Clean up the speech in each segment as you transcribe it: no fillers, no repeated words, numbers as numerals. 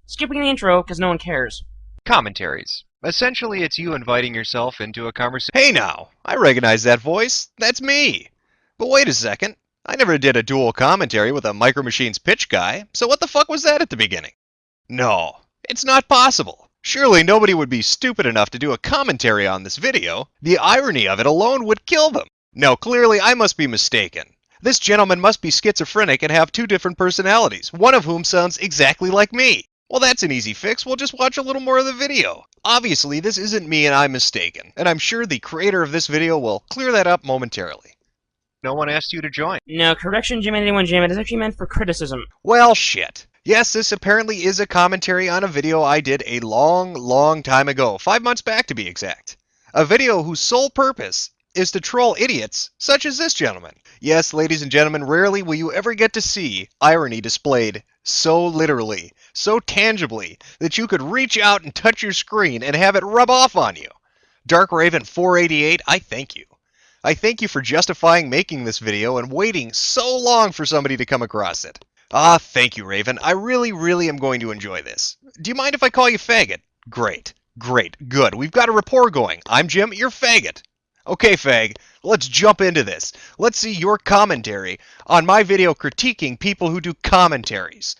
Skipping the intro because no one cares. Commentaries. Essentially, it's you inviting yourself into a conversation. Hey now, I recognize that voice. That's me. But wait a second. I never did a dual commentary with a Micro Machines pitch guy, so what the fuck was that at the beginning? No, it's not possible. Surely nobody would be stupid enough to do a commentary on this video. The irony of it alone would kill them. No, clearly I must be mistaken. This gentleman must be schizophrenic and have two different personalities, one of whom sounds exactly like me. Well, that's an easy fix. We'll just watch a little more of the video. Obviously, this isn't me and I'm mistaken, and I'm sure the creator of this video will clear that up momentarily. No one asked you to join. No, correction, Jim81 Jim. It is actually meant for criticism. Well, shit. Yes, this apparently is a commentary on a video I did a long time ago, 5 months back to be exact. A video whose sole purpose is to troll idiots such as this gentleman. Yes, ladies and gentlemen, rarely will you ever get to see irony displayed so literally, so tangibly, that you could reach out and touch your screen and have it rub off on you. DarkRaven488, I thank you. I thank you for justifying making this video and waiting so long for somebody to come across it. Ah, thank you, Raven. I really am going to enjoy this. Do you mind if I call you faggot? Great, good. We've got a rapport going. I'm Jim, you're faggot. Okay, fag, let's jump into this. Let's see your commentary on my video critiquing people who do commentaries.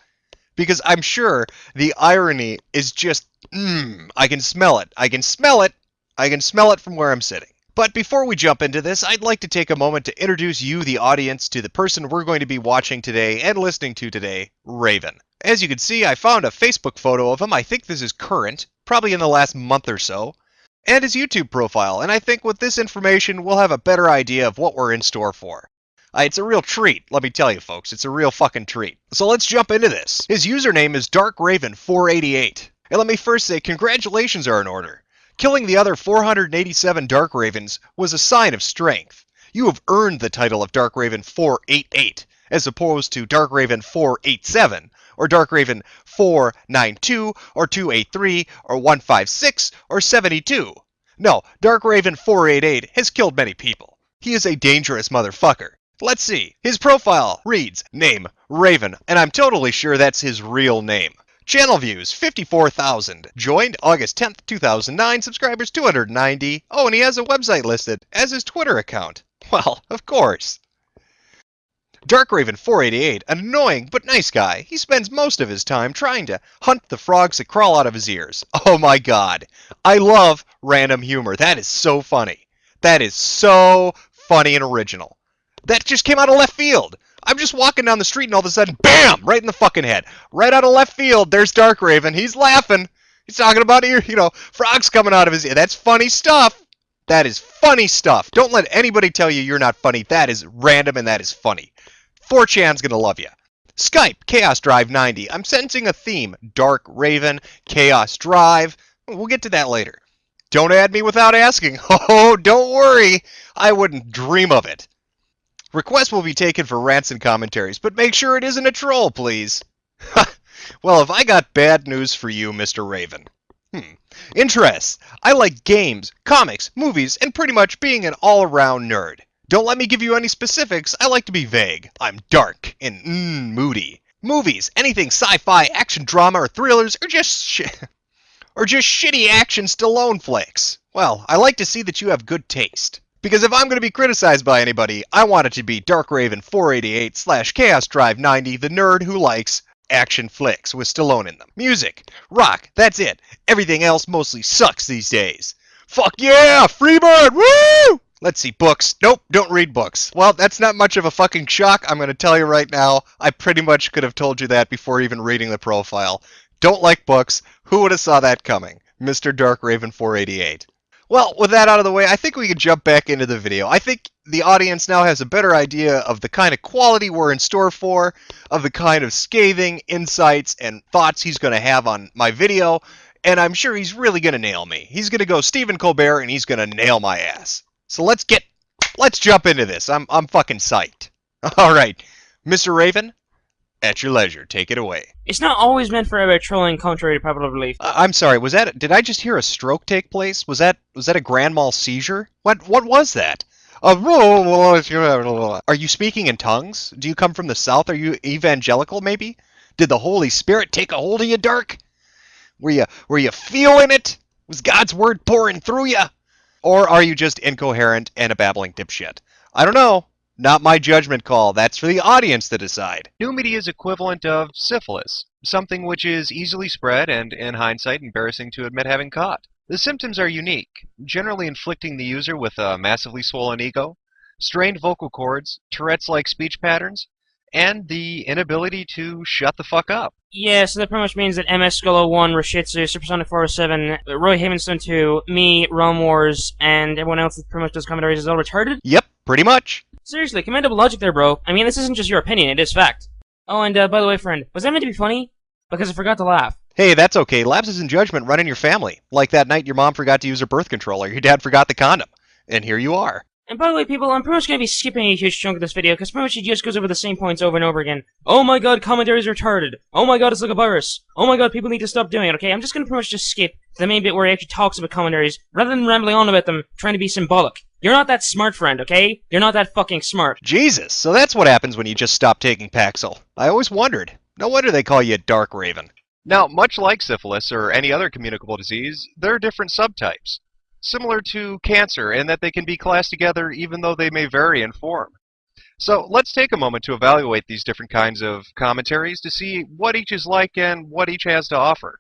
Because I'm sure the irony is just, I can smell it. I can smell it from where I'm sitting. But before we jump into this, I'd like to take a moment to introduce you, the audience, to the person we're going to be watching today and listening to today, Raven. As you can see, I found a Facebook photo of him. I think this is current, probably in the last month or so, and his YouTube profile, and I think with this information, we'll have a better idea of what we're in store for. It's a real treat, let me tell you folks, it's a real fucking treat. So let's jump into this. His username is DarkRaven488, and let me first say congratulations are in order. Killing the other 487 Dark Ravens was a sign of strength. You have earned the title of DarkRaven488, as opposed to DarkRaven487, or DarkRaven492, or 283, or 156, or 72. No, DarkRaven488 has killed many people. He is a dangerous motherfucker. Let's see. His profile reads, name, Raven, and I'm totally sure that's his real name. Channel views, 54,000. Joined August 10th, 2009. Subscribers, 290. Oh, and he has a website listed as his Twitter account. Well, of course. DarkRaven488, an annoying but nice guy. He spends most of his time trying to hunt the frogs that crawl out of his ears. Oh my god. I love random humor. That is so funny. That is so funny and original. That just came out of left field. I'm just walking down the street and all of a sudden, BAM! Right in the fucking head. Right out of left field, there's DarkRaven. He's laughing. He's talking about, frogs coming out of his ear. That's funny stuff. That is funny stuff. Don't let anybody tell you you're not funny. That is random and that is funny. 4chan's gonna love you. Skype, Chaos Drive 90. I'm sensing a theme. Dark Raven, Chaos Drive. We'll get to that later. Don't add me without asking. Oh, don't worry. I wouldn't dream of it. Requests will be taken for rants and commentaries, but make sure it isn't a troll, please. Well, have I got bad news for you, Mr. Raven. Interests. I like games, comics, movies, and pretty much being an all-around nerd. Don't let me give you any specifics. I like to be vague. I'm dark and moody. Movies, anything sci-fi, action drama, or thrillers, or just shitty action Stallone flicks. Well, I like to see that you have good taste. Because if I'm going to be criticized by anybody, I want it to be DarkRaven488/Chaos Drive 90, the nerd who likes action flicks with Stallone in them. Music, rock, that's it. Everything else mostly sucks these days. Fuck yeah, Freebird, woo! Let's see, books. Nope, don't read books. Well, that's not much of a fucking shock. I'm going to tell you right now, I pretty much could have told you that before even reading the profile. Don't like books. Who would have saw that coming? Mr. DarkRaven488. Well, with that out of the way, I think we can jump back into the video. I think the audience now has a better idea of the kind of quality we're in store for, of the kind of scathing insights and thoughts he's going to have on my video, and I'm sure he's really going to nail me. He's going to go Stephen Colbert, and he's going to nail my ass. So let's jump into this. I'm fucking psyched. All right, Mr. Raven, at your leisure, take it away. It's not always meant for trolling, contrary to popular belief. I'm sorry, did I just hear a stroke take place? Was that a grand mal seizure? What was that? Are you speaking in tongues? Do you come from the south? Are you evangelical, maybe? Did the Holy Spirit take a hold of you, Dark? Were you feeling it? Was God's word pouring through you? Or are you just incoherent and a babbling dipshit? I don't know. Not my judgment call. That's for the audience to decide. New media's equivalent of syphilis, something which is easily spread and, in hindsight, embarrassing to admit having caught. The symptoms are unique, generally inflicting the user with a massively swollen ego, strained vocal cords, Tourette's-like speech patterns, and the inability to shut the fuck up. Yeah, so that pretty much means that MS Skull 01, Rashitsu, Supersonic 407, Roy Havenstone 2, me, Realm Wars, and everyone else that pretty much does commentaries is all retarded? Yep, pretty much. Seriously, commendable logic there, bro. I mean, this isn't just your opinion, it is fact. Oh, and by the way, friend, was that meant to be funny? Because I forgot to laugh. Hey, that's okay. Lapses in judgment run in your family. Like that night your mom forgot to use her birth control or your dad forgot the condom. And here you are. And by the way, people, I'm pretty much going to be skipping a huge chunk of this video, because pretty much it just goes over the same points over and over again. Oh my god, commentary is retarded. Oh my god, it's like a virus. Oh my god, people need to stop doing it, okay? I'm just going to pretty much just skip to the main bit where he actually talks about commentaries, rather than rambling on about them, trying to be symbolic. You're not that smart, friend, okay? You're not that fucking smart. Jesus, so that's what happens when you just stop taking Paxil. I always wondered. No wonder they call you Dark Raven. Now, much like syphilis or any other communicable disease, there are different subtypes, similar to cancer in that they can be classed together even though they may vary in form. So let's take a moment to evaluate these different kinds of commentaries to see what each is like and what each has to offer.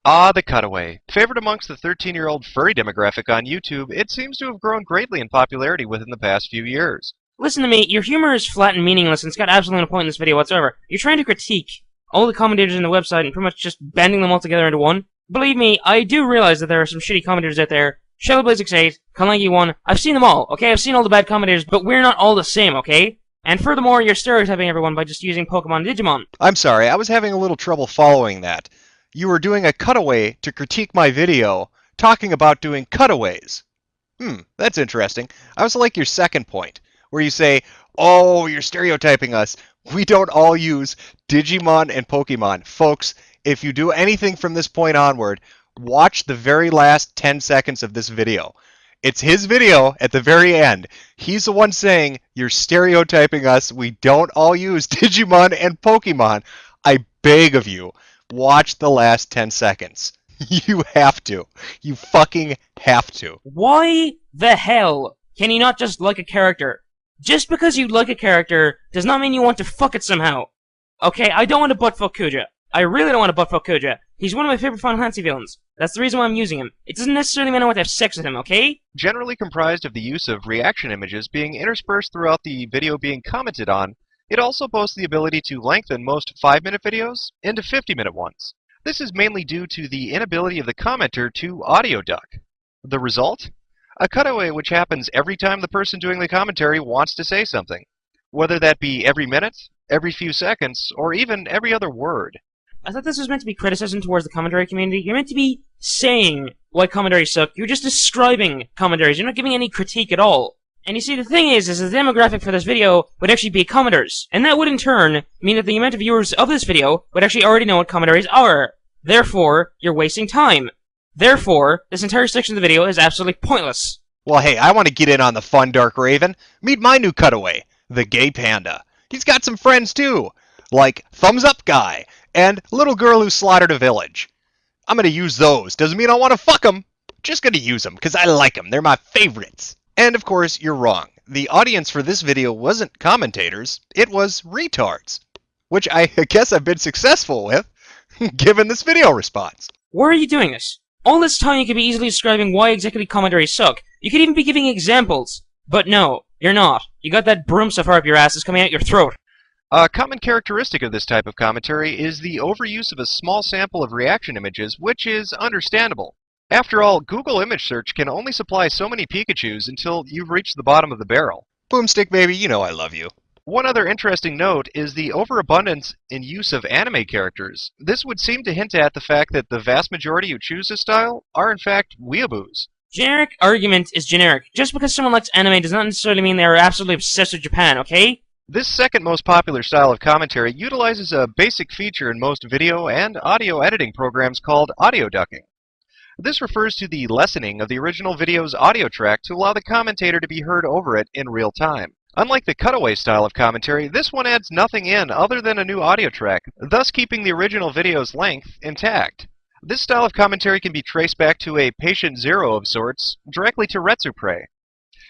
Ah, the cutaway. Favored amongst the 13-year-old furry demographic on YouTube, it seems to have grown greatly in popularity within the past few years. Listen to me, your humor is flat and meaningless and it's got absolutely no point in this video whatsoever. You're trying to critique all the commentators in the website and pretty much just banding them all together into one. Believe me, I do realize that there are some shitty commentators out there. Shellblaze68, Kalangi1, I've seen them all, okay? I've seen all the bad commentators, but we're not all the same, okay? And furthermore, you're stereotyping everyone by just using Pokemon and Digimon. I'm sorry, I was having a little trouble following that. You were doing a cutaway to critique my video, talking about doing cutaways. That's interesting. I was like your second point, where you say, oh, you're stereotyping us. We don't all use Digimon and Pokemon. Folks, if you do anything from this point onward, watch the very last 10 seconds of this video. It's his video at the very end. He's the one saying, you're stereotyping us. We don't all use Digimon and Pokemon. I beg of you, watch the last 10 seconds. You have to. You fucking have to. Why the hell can you not just like a character? Just because you like a character does not mean you want to fuck it somehow. Okay, I don't want to buttfuck Kuja. I really don't want to buttfuck Kuja. He's one of my favorite Final Fantasy villains. That's the reason why I'm using him. It doesn't necessarily mean I want to have sex with him, okay? Generally comprised of the use of reaction images being interspersed throughout the video being commented on, it also boasts the ability to lengthen most 5-minute videos into 50-minute ones. This is mainly due to the inability of the commenter to audio duck. The result? A cutaway which happens every time the person doing the commentary wants to say something, whether that be every minute, every few seconds, or even every other word. I thought this was meant to be criticism towards the commentary community. You're meant to be saying why commentaries suck. You're just describing commentaries. You're not giving any critique at all. And you see, the thing is the demographic for this video would actually be commenters. And that would in turn mean that the amount of viewers of this video would actually already know what commentaries are. Therefore, you're wasting time. Therefore, this entire section of the video is absolutely pointless. Well, hey, I want to get in on the fun, Dark Raven. Meet my new cutaway, the Gay Panda. He's got some friends, too. Like Thumbs Up Guy and Little Girl Who Slaughtered a Village. I'm going to use those. Doesn't mean I want to fuck them. Just going to use them because I like them. They're my favorites. And of course, you're wrong. The audience for this video wasn't commentators. It was retards. Which I guess I've been successful with, given this video response. Why are you doing this? All this time you could be easily describing why exactly commentaries suck. You could even be giving examples. But no, you're not. You got that broom so far up your ass it's coming out your throat. A common characteristic of this type of commentary is the overuse of a small sample of reaction images, which is understandable. After all, Google image search can only supply so many Pikachus until you've reached the bottom of the barrel. Boomstick baby, you know I love you. One other interesting note is the overabundance in use of anime characters. This would seem to hint at the fact that the vast majority who choose this style are in fact weeaboos. Generic argument is generic. Just because someone likes anime does not necessarily mean they are absolutely obsessed with Japan, okay? This second most popular style of commentary utilizes a basic feature in most video and audio editing programs called audio ducking. This refers to the lessening of the original video's audio track to allow the commentator to be heard over it in real time. Unlike the cutaway style of commentary, this one adds nothing in other than a new audio track, thus keeping the original video's length intact. This style of commentary can be traced back to a patient zero of sorts, directly to Retsupre.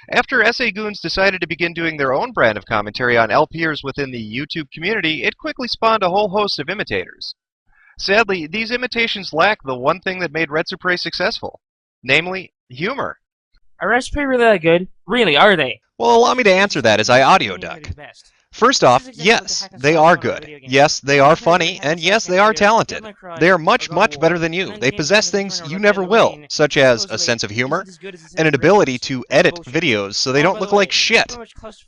After SA Goons decided to begin doing their own brand of commentary on LPers within the YouTube community, it quickly spawned a whole host of imitators. Sadly, these imitations lack the one thing that made Retsupre successful, namely, humor. Are Retsupre really that good? Really, are they? Well, allow me to answer that as I audio duck. First off, yes, they are good. Yes, they are funny, and yes, they are talented. They are much, much better than you. They possess things you never will, such as a sense of humor, and an ability to edit videos so they don't look like shit,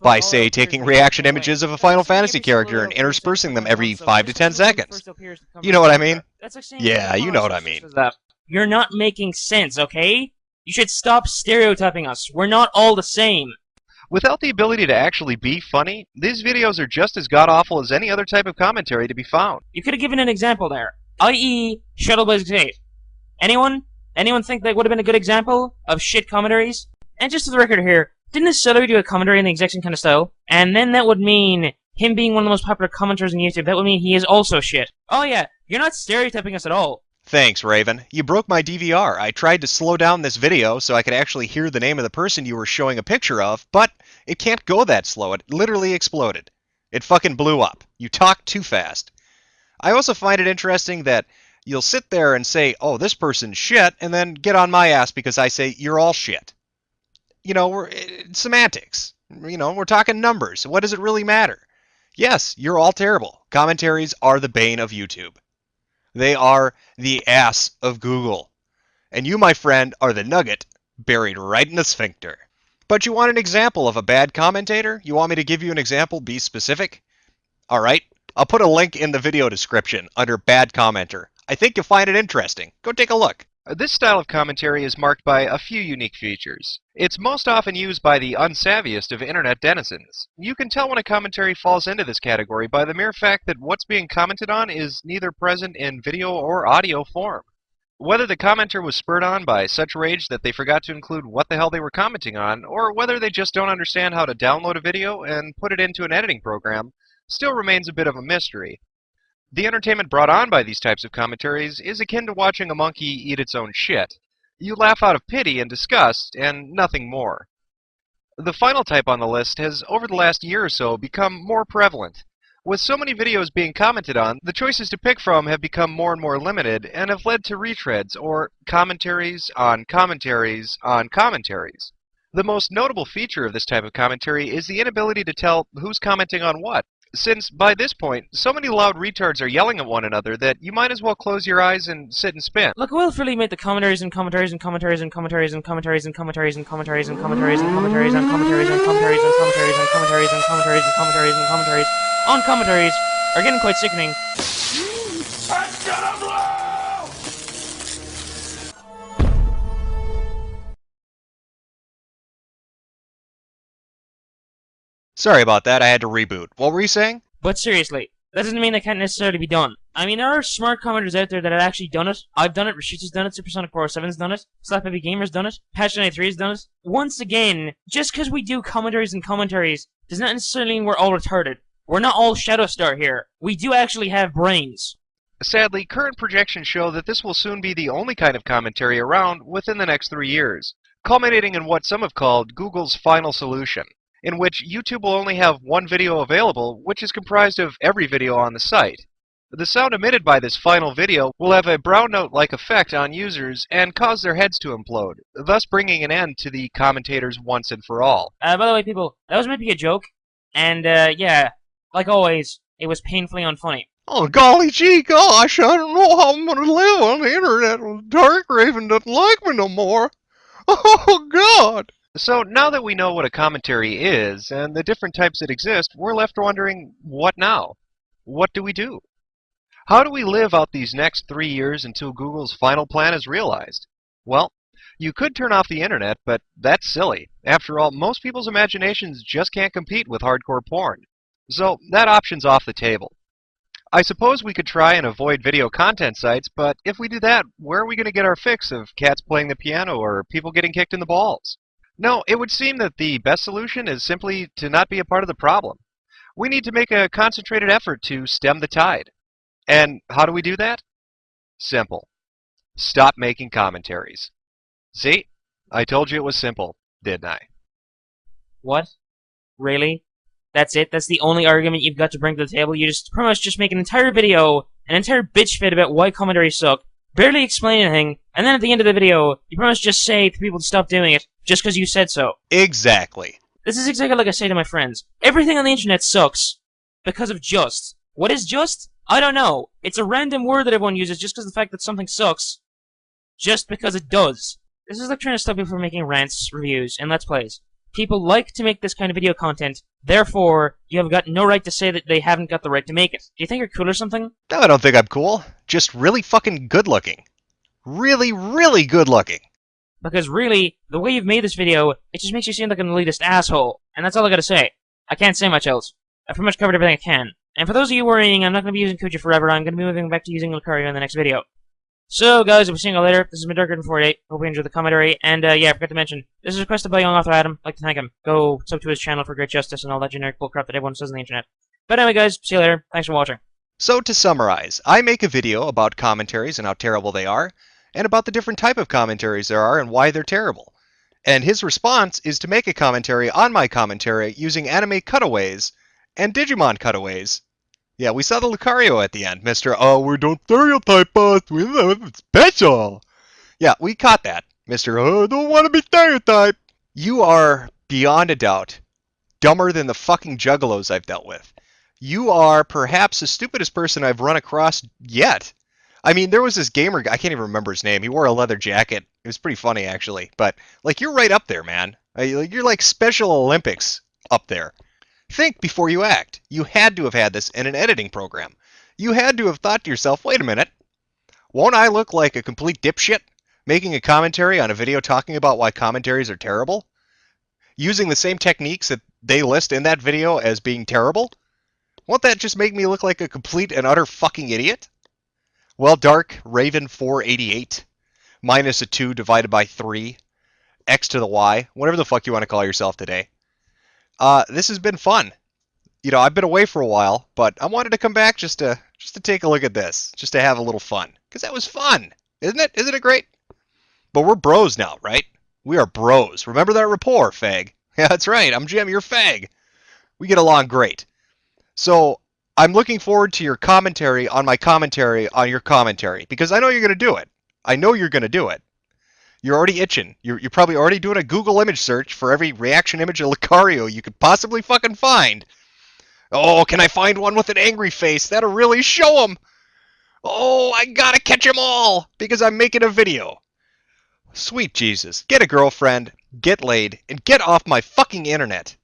by, say, taking reaction images of a Final Fantasy character and interspersing them every 5 to 10 seconds. You know what I mean? Yeah, you know what I mean. You're not making sense, okay? You should stop stereotyping us. We're not all the same. Without the ability to actually be funny, these videos are just as god-awful as any other type of commentary to be found. You could have given an example there, i.e. Shuttle Blaze 8. Anyone? Anyone think that would have been a good example of shit commentaries? And just for the record here, didn't this Celery do a commentary in the exact same kind of style? And then that would mean him being one of the most popular commenters on YouTube. That would mean he is also shit. Oh yeah, you're not stereotyping us at all. Thanks, Raven. You broke my DVR. I tried to slow down this video so I could actually hear the name of the person you were showing a picture of, but it can't go that slow. It literally exploded. It fucking blew up. You talk too fast. I also find it interesting that you'll sit there and say, oh, this person's shit, and then get on my ass because I say, you're all shit. You know, we're semantics. You know, we're talking numbers. What does it really matter? Yes, you're all terrible. Commentaries are the bane of YouTube. They are the ass of Google. And you, my friend, are the nugget buried right in the sphincter. But you want an example of a bad commentator? You want me to give you an example? Be specific? Alright, I'll put a link in the video description under bad commenter. I think you'll find it interesting. Go take a look. This style of commentary is marked by a few unique features. It's most often used by the unsavviest of internet denizens. You can tell when a commentary falls into this category by the mere fact that what's being commented on is neither present in video or audio form. Whether the commenter was spurred on by such rage that they forgot to include what the hell they were commenting on, or whether they just don't understand how to download a video and put it into an editing program, still remains a bit of a mystery. The entertainment brought on by these types of commentaries is akin to watching a monkey eat its own shit. You laugh out of pity and disgust, and nothing more. The final type on the list has, over the last year or so, become more prevalent. With so many videos being commented on, the choices to pick from have become more and more limited, and have led to retreads, or commentaries on commentaries on commentaries. The most notable feature of this type of commentary is the inability to tell who's commenting on what. Since, by this point, so many loud retards are yelling at one another that you might as well close your eyes and sit and spin. Look, we'll freely make the commentaries and commentaries and commentaries and commentaries and commentaries and commentaries and commentaries and commentaries and commentaries and commentaries and commentaries and commentaries and commentaries and commentaries and commentaries and commentaries on commentaries are getting quite sickening. It's gonna blow! Sorry about that, I had to reboot. What were you saying? But seriously, that doesn't mean that can't necessarily be done. I mean, there are smart commenters out there that have actually done it. I've done it, Rashid's done it, Supersonic407's done it, Slaphappy Gamer's done it, Patch93's done it. Once again, just because we do commentaries and commentaries does not necessarily mean we're all retarded. We're not all Shadowstar here. We do actually have brains. Sadly, current projections show that this will soon be the only kind of commentary around within the next 3 years, culminating in what some have called Google's final solution, in which YouTube will only have one video available, which is comprised of every video on the site. The sound emitted by this final video will have a brown note-like effect on users and cause their heads to implode, thus bringing an end to the commentators once and for all. By the way, people, that was meant to be a joke, and, yeah, like always, it was painfully unfunny. Oh, golly gee gosh, I don't know how I'm gonna live on the internet when DarkRaven doesn't like me no more. Oh, God! So, now that we know what a commentary is, and the different types that exist, we're left wondering, what now? What do we do? How do we live out these next 3 years until Google's final plan is realized? Well, you could turn off the internet, but that's silly. After all, most people's imaginations just can't compete with hardcore porn. So, that option's off the table. I suppose we could try and avoid video content sites, but if we do that, where are we going to get our fix of cats playing the piano or people getting kicked in the balls? No, it would seem that the best solution is simply to not be a part of the problem. We need to make a concentrated effort to stem the tide. And how do we do that? Simple. Stop making commentaries. See? I told you it was simple, didn't I? What? Really? That's it? That's the only argument you've got to bring to the table? You just pretty much just make an entire video, an entire bitch fit about why commentaries suck, barely explain anything, and then at the end of the video, you pretty much just say to people to stop doing it, just because you said so. Exactly. This is exactly like I say to my friends. Everything on the internet sucks because of just. What is just? I don't know. It's a random word that everyone uses just because of the fact that something sucks. Just because it does. This is like trying to stop people from making rants, reviews, and Let's Plays. People like to make this kind of video content, therefore, you have got no right to say that they haven't got the right to make it. Do you think you're cool or something? No, I don't think I'm cool. Just really fucking good looking. Really, really good looking. Because really, the way you've made this video, it just makes you seem like an elitist asshole. And that's all I gotta say. I can't say much else. I've pretty much covered everything I can. And for those of you worrying, I'm not gonna be using Kuja forever, I'm gonna be moving back to using Lucario in the next video. So, guys, we'll be seeing you later. This is Mr DarkRaven488. Hope you enjoyed the commentary. And, yeah, I forgot to mention, this is requested by young author Adam. I'd like to thank him. Go sub to his channel for great justice and all that generic bullcrap that everyone says on the internet. But anyway, guys, see you later. Thanks for watching. So to summarize, I make a video about commentaries and how terrible they are, and about the different type of commentaries there are and why they're terrible. And his response is to make a commentary on my commentary using anime cutaways and Digimon cutaways. Yeah, we saw the Lucario at the end, Mr. Oh, we don't stereotype us, we're special. Yeah, we caught that, Mr. Oh, I don't want to be stereotyped. You are, beyond a doubt, dumber than the fucking juggalos I've dealt with. You are perhaps the stupidest person I've run across yet. I mean, there was this gamer guy, I can't even remember his name. He wore a leather jacket. It was pretty funny, actually. But, like, you're right up there, man. You're like Special Olympics up there. Think before you act. You had to have had this in an editing program. You had to have thought to yourself, wait a minute. Won't I look like a complete dipshit making a commentary on a video talking about why commentaries are terrible? Using the same techniques that they list in that video as being terrible? Won't that just make me look like a complete and utter fucking idiot? Well, DarkRaven488, minus a 2 divided by 3, x to the y, whatever the fuck you want to call yourself today. This has been fun. You know, I've been away for a while, but I wanted to come back just to take a look at this, just to have a little fun. Because that was fun, isn't it? Isn't it great? But we're bros now, right? We are bros. Remember that rapport, fag. Yeah, that's right. I'm Jim, you're fag. We get along great. So, I'm looking forward to your commentary on my commentary on your commentary, because I know you're going to do it. I know you're going to do it. You're already itching. You're probably already doing a Google image search for every reaction image of Lucario you could possibly fucking find. Oh, can I find one with an angry face? That'll really show him. Oh, I gotta catch them all, because I'm making a video. Sweet Jesus. Get a girlfriend, get laid, and get off my fucking internet.